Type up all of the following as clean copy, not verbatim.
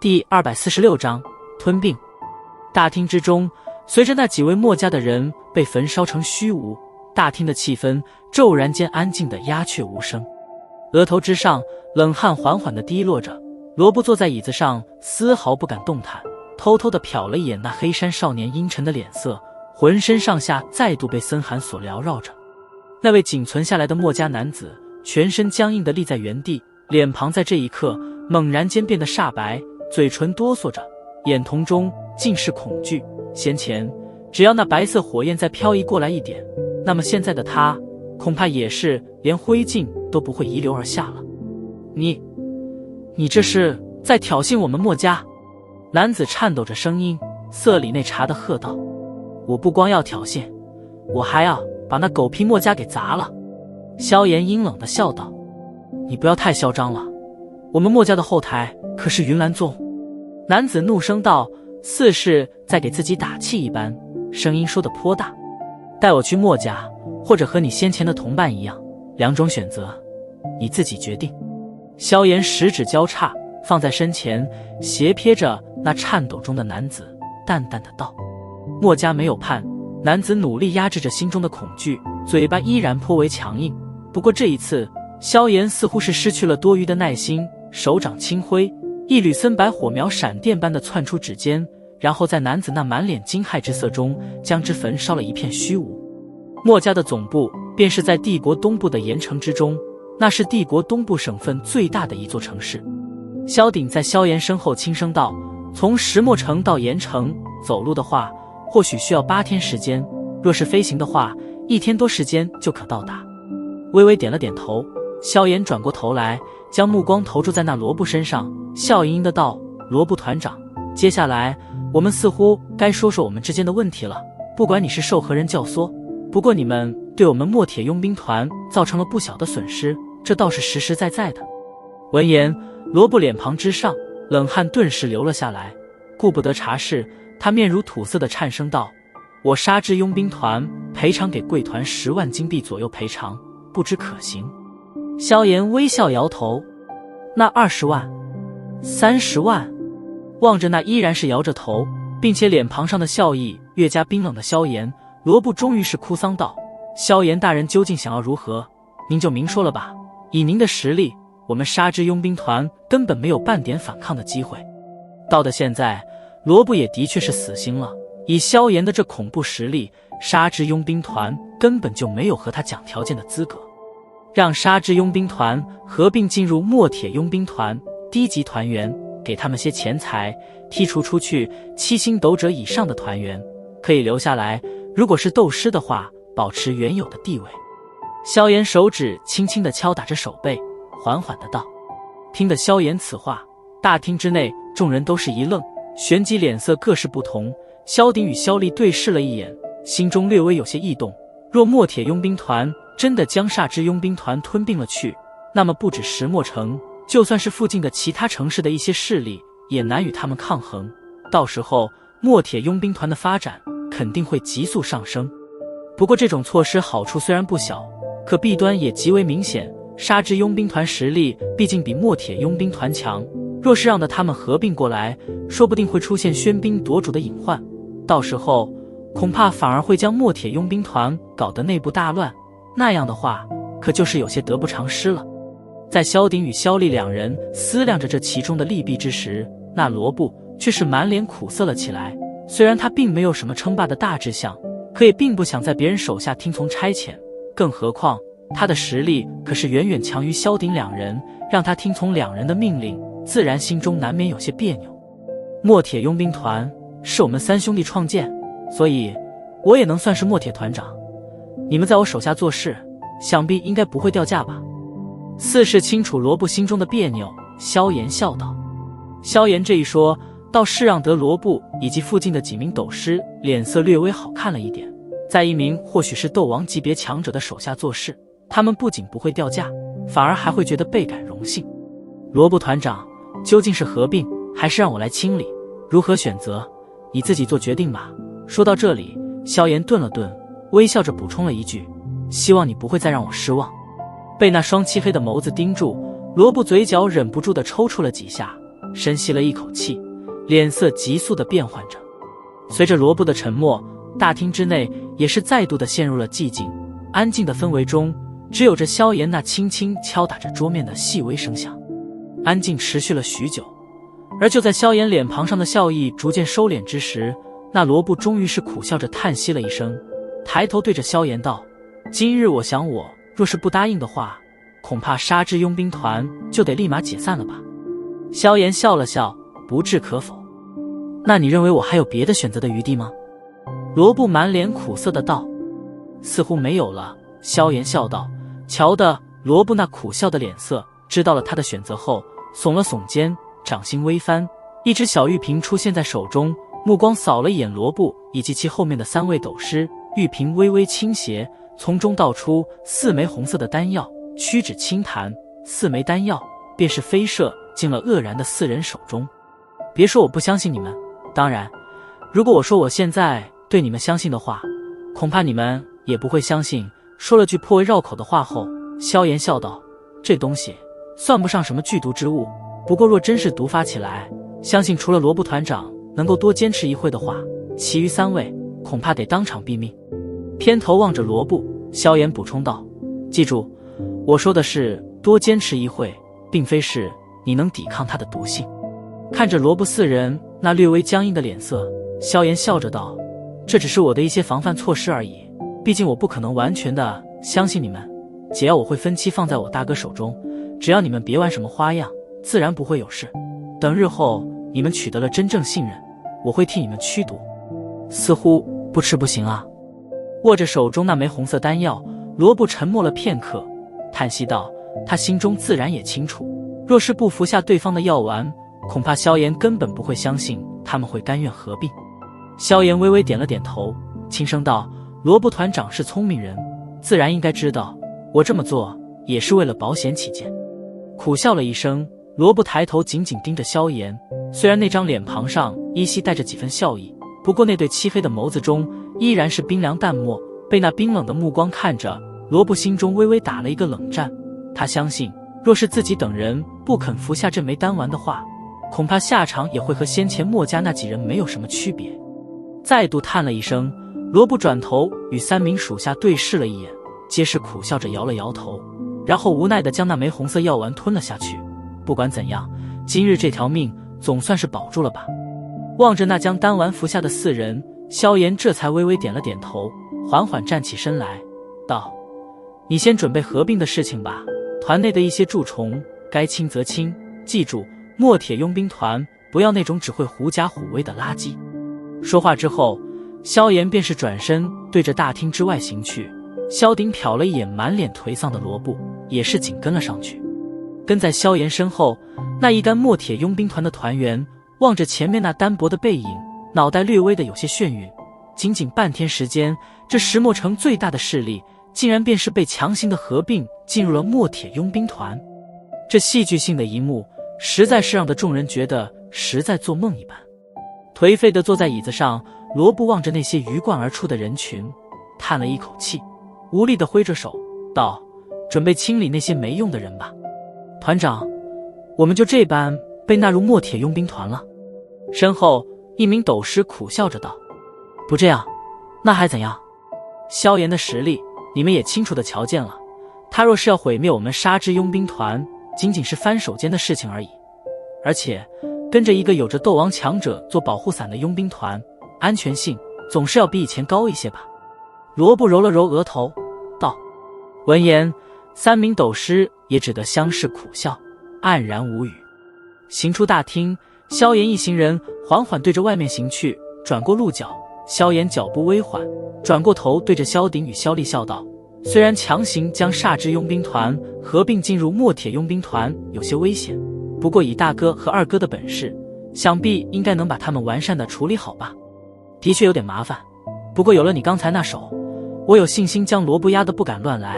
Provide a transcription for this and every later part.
第246章吞并。大厅之中，随着那几位墨家的人被焚烧成虚无，大厅的气氛骤然间安静的鸦雀无声。额头之上，冷汗缓缓地滴落着。罗布坐在椅子上，丝毫不敢动弹，偷偷地瞟了一眼那黑山少年阴沉的脸色，浑身上下再度被森寒所缭绕着。那位仅存下来的墨家男子，全身僵硬地立在原地，脸庞在这一刻猛然间变得煞白，嘴唇哆嗦着，眼瞳中尽是恐惧。先前只要那白色火焰再飘移过来一点，那么现在的他恐怕也是连灰烬都不会遗留而下了。你这是在挑衅我们墨家？男子颤抖着声音，色里内查地喝道：我不光要挑衅，我还要把那狗屁墨家给砸了。萧炎阴冷地笑道：你不要太嚣张了，我们墨家的后台可是云岚宗。男子怒声道，似是在给自己打气一般，声音说得颇大。带我去墨家，或者和你先前的同伴一样，两种选择，你自己决定。萧炎十指交叉放在身前，斜瞥着那颤抖中的男子，淡淡的道：墨家没有叛。男子努力压制着心中的恐惧，嘴巴依然颇为强硬。不过这一次，萧炎似乎是失去了多余的耐心，手掌轻挥，一缕森白火苗闪电般的窜出指尖，然后在男子那满脸惊骇之色中，将之焚烧了一片虚无。墨家的总部便是在帝国东部的盐城之中，那是帝国东部省份最大的一座城市。萧鼎在萧炎身后轻声道：从石墨城到盐城，走路的话或许需要8天时间，若是飞行的话，1天多时间就可到达。微微点了点头，萧炎转过头来，将目光投注在那罗布身上，笑盈盈的道：罗布团长，接下来我们似乎该说说我们之间的问题了。不管你是受何人教唆，不过你们对我们墨铁佣兵团造成了不小的损失，这倒是实实在在的。闻言，罗布脸庞之上冷汗顿时流了下来，顾不得茶事，他面如土色的颤声道：我杀之佣兵团赔偿给贵团10万金币左右赔偿，不知可行？萧炎微笑摇头：那20万30万？望着那依然是摇着头并且脸庞上的笑意越加冰冷的萧炎，罗布终于是哭丧道：萧炎大人究竟想要如何？您就明说了吧，以您的实力，我们杀之佣兵团根本没有半点反抗的机会。到的现在，罗布也的确是死心了，以萧炎的这恐怖实力，杀之佣兵团根本就没有和他讲条件的资格。让杀之佣兵团合并进入墨铁佣兵团低级团员，给他们些钱财，剔除出去7星斗者以上的团员，可以留下来，如果是斗师的话，保持原有的地位。萧炎手指轻轻地敲打着手背，缓缓地道。听得萧炎此话，大厅之内众人都是一愣，旋即脸色各是不同。萧鼎与萧厉对视了一眼，心中略微有些异动。若墨铁佣兵团真的将煞之佣兵团吞并了去，那么不止石墨城，就算是附近的其他城市的一些势力也难与他们抗衡。到时候墨铁佣兵团的发展肯定会急速上升。不过这种措施好处虽然不小，可弊端也极为明显。杀之佣兵团实力毕竟比墨铁佣兵团强，若是让得他们合并过来，说不定会出现喧宾夺主的隐患，到时候恐怕反而会将墨铁佣兵团搞得内部大乱，那样的话可就是有些得不偿失了。在萧鼎与萧厉两人思量着这其中的利弊之时，那罗布却是满脸苦涩了起来。虽然他并没有什么称霸的大志向，可也并不想在别人手下听从差遣，更何况他的实力可是远远强于萧鼎两人，让他听从两人的命令，自然心中难免有些别扭。墨铁佣兵团是我们3兄弟创建，所以我也能算是墨铁团长。你们在我手下做事，想必应该不会掉价吧？似是清楚罗布心中的别扭，萧炎笑道。萧炎这一说，倒是让得罗布以及附近的几名斗师脸色略微好看了一点。在一名或许是斗王级别强者的手下做事，他们不仅不会掉价，反而还会觉得倍感荣幸。罗布团长，究竟是合并还是让我来清理？如何选择，你自己做决定吧。说到这里，萧炎顿了顿，微笑着补充了一句：希望你不会再让我失望。被那双漆黑的眸子盯住，罗布嘴角忍不住地抽搐了几下，深吸了一口气，脸色急速地变换着。随着罗布的沉默，大厅之内也是再度地陷入了寂静。安静的氛围中，只有着萧炎那轻轻敲打着桌面的细微声响。安静持续了许久，而就在萧炎脸庞上的笑意逐渐收敛之时，那罗布终于是苦笑着叹息了一声，抬头对着萧炎道：“今日我想我若是不答应的话，恐怕沙之佣兵团就得立马解散了吧。”萧炎笑了笑，不置可否。那你认为我还有别的选择的余地吗？罗布满脸苦涩的道。似乎没有了，萧炎笑道。瞧得罗布那苦笑的脸色，知道了他的选择后，耸了耸肩，掌心微翻，一只小玉瓶出现在手中，目光扫了一眼罗布以及其后面的3位斗师，玉瓶微微倾斜，从中倒出4枚红色的丹药，屈指轻弹，4枚丹药便是飞射进了愕然的4人手中。别说我不相信你们，当然，如果我说我现在对你们相信的话，恐怕你们也不会相信。说了句颇为绕口的话后，萧炎笑道：“这东西算不上什么剧毒之物，不过若真是毒发起来，相信除了罗布团长能够多坚持一会的话，其余3位恐怕得当场毙命。”偏头望着罗布，萧炎补充道：“记住，我说的是多坚持一会，并非是你能抵抗他的毒性。”看着罗布4人那略微僵硬的脸色，萧炎笑着道：“这只是我的一些防范措施而已，毕竟我不可能完全的相信你们，解药我会分期放在我大哥手中，只要你们别玩什么花样，自然不会有事。等日后你们取得了真正信任，我会替你们驱毒。似乎不吃不行啊。”握着手中那枚红色丹药，罗布沉默了片刻，叹息道：“他心中自然也清楚，若是不服下对方的药丸，恐怕萧炎根本不会相信他们会甘愿合并。”萧炎微微点了点头，轻声道：“罗布团长是聪明人，自然应该知道我这么做也是为了保险起见。”苦笑了一声，罗布抬头紧紧盯着萧炎，虽然那张脸庞上依稀带着几分笑意，不过那对漆黑的眸子中依然是冰凉淡漠。被那冰冷的目光看着，罗布心中微微打了一个冷战。他相信，若是自己等人不肯服下这枚丹丸的话，恐怕下场也会和先前墨家那几人没有什么区别。再度叹了一声，罗布转头与3名属下对视了一眼，皆是苦笑着摇了摇头，然后无奈地将那枚红色药丸吞了下去。不管怎样，今日这条命总算是保住了吧。望着那将丹丸服下的4人，萧炎这才微微点了点头，缓缓站起身来，道：“你先准备合并的事情吧，团内的一些蛀虫该清则清，记住，墨铁佣兵团不要那种只会狐假虎威的垃圾。”说话之后，萧炎便是转身对着大厅之外行去。萧鼎瞟了一眼满脸颓丧的罗布，也是紧跟了上去。跟在萧炎身后，那一干墨铁佣兵团的团员望着前面那单薄的背影，脑袋略微的有些眩晕。仅仅半天时间，这石墨城最大的势力竟然便是被强行的合并进入了墨铁佣兵团。这戏剧性的一幕实在是让的众人觉得实在做梦一般。颓废地坐在椅子上，罗布望着那些鱼贯而出的人群，叹了一口气，无力地挥着手道：“准备清理那些没用的人吧。团长，我们就这般被纳入墨铁佣兵团了。”身后一名斗师苦笑着道：“不这样，那还怎样？萧炎的实力你们也清楚地瞧见了，他若是要毁灭我们沙之佣兵团，仅仅是翻手间的事情而已。而且跟着一个有着斗王强者做保护伞的佣兵团，安全性总是要比以前高一些吧。”罗布揉了揉额头道。闻言，3名斗师也只得相视苦笑，黯然无语。行出大厅，萧炎一行人缓缓对着外面行去，转过路角，萧炎脚步微缓，转过头对着萧鼎与萧厉笑道：“虽然强行将煞之佣兵团合并进入墨铁佣兵团有些危险，不过以大哥和二哥的本事，想必应该能把他们完善的处理好吧。的确有点麻烦，不过有了你刚才那手，我有信心将罗布压得不敢乱来。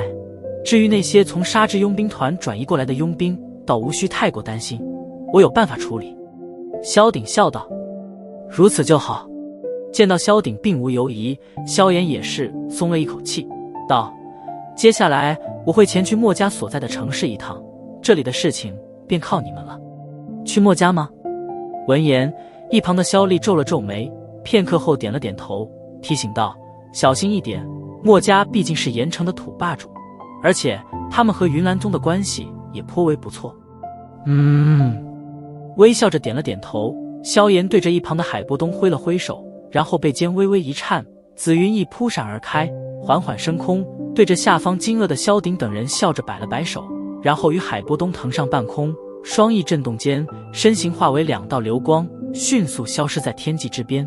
至于那些从沙之佣兵团转移过来的佣兵，倒无需太过担心，我有办法处理。”萧鼎笑道。如此就好。见到萧鼎并无犹疑，萧炎也是松了一口气，道：“接下来我会前去墨家所在的城市一趟，这里的事情便靠你们了。”去墨家吗？闻言，一旁的萧丽皱了皱眉，片刻后点了点头，提醒道：“小心一点，墨家毕竟是盐城的土霸主，而且他们和云岚宗的关系也颇为不错。”微笑着点了点头。萧炎对着一旁的海波东挥了挥手，然后背肩微微一颤，紫云翼扑闪而开，缓缓升空，对着下方惊愕的萧鼎等人笑着摆了摆手，然后与海波东腾上半空，双翼震动间，身形化为2道流光，迅速消失在天际之边。